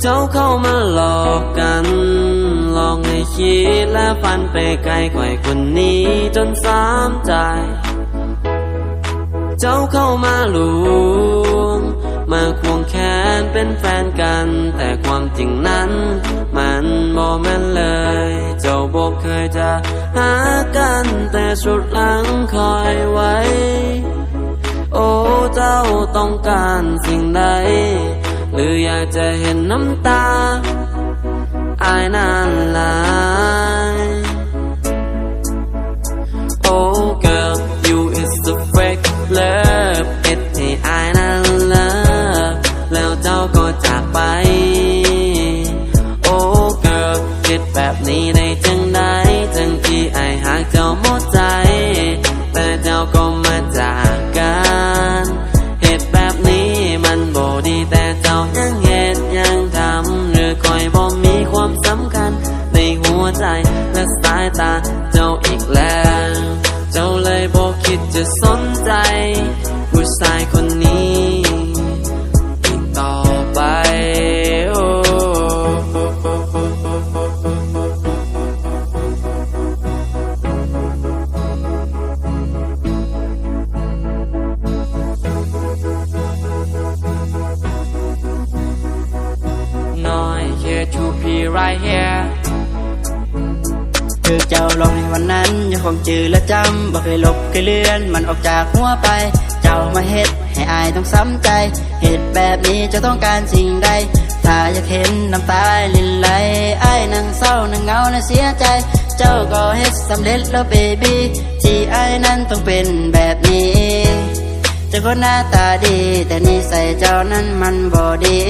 เจ้าเข้ามาหลอกกันหลอกให้คิดและฝันไปไกลกว่าคนนี้จนสามใจเจ้าเข้ามาลวงมาควงแขนเป็นแฟนกันแต่ความจริงนั้นมันบ่แม่นเลยเจ้าบอกเคยจะหากันแต่สุดหลังคอยไว้โอ้เจ้าต้องการสิ่งใดหรืออยากจะเห็นน้ำตาอายนานหลายโอ้ girl you is a fake love เอ็ดให้อายนั้นเลิกแล้วเจ้าก็จากไปโอ้ girl คิดแบบนี้ได้จังใดจังที่อายหากเจ้าหมดใจแต่เจ้าก็มาจากกันเหตุแบบนี้มันบ่ดีแต่เจ้ายังเหตุยังทำหรือคอยบ่มีความสำคัญในหัวใจและสายตาเจ้าอีกแล้วเจ้าเลยบ่คิดจะสนใจผู้ชายคนนี้อีกต่อไปโอ้To be right here คือเจ้าลงในวันนั้นยังคงจือและจำบ่เคยลบเคยเลื่อนมันออกจากหัวไปเจ้ามาเฮ็ดให้อายต้องซ้ำใจเหตุแบบนี้เจ้าต้องการสิ่งใดถ้าอยากเห็นน้ำตาลินไหลอายนั่งเศร้านั่งเหงาและเสียใจเจ้าก็เฮ็ดสำเร็จแล้วเบบี้ที่อายนั้นต้องเป็นแบบนี้เจ้าคนหน้าตาดีแต่นิสัยเจ้านั้นมันบ่ดี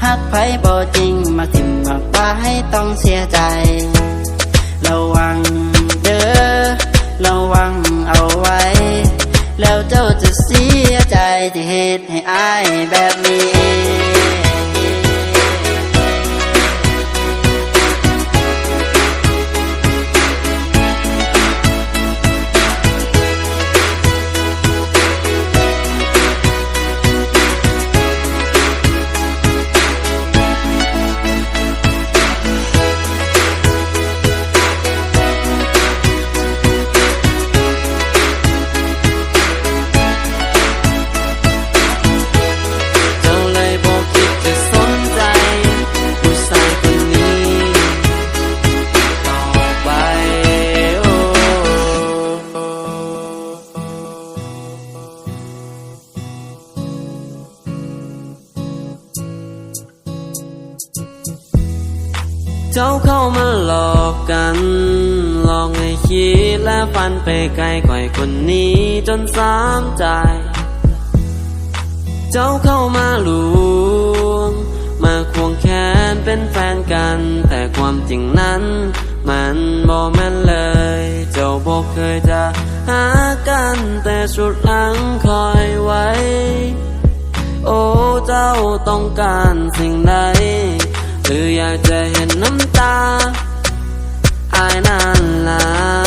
หักไผบ่จริงมาทิ่มมาป้าให้ต้องเสียใจระวังเด้อระวังเอาไว้แล้วเจ้าจะเสียใจที่เหตุให้อายแบบนี้เจ้าเข้ามาหลอกกันหลอกให้คิดและฝันไปไกลกว่าคนนี้จนสามใจเจ้าเข้ามาลวงมาควงแขนเป็นแฟนกันแต่ความจริงนั้นมันบ่แม่นเลยเจ้าบอกเคยจะหากันแต่สุดหลังคอยไว้โอ้เจ้าต้องการสิ่งใดหรืออยากจะเห็นน้ำตาอายนานหลาย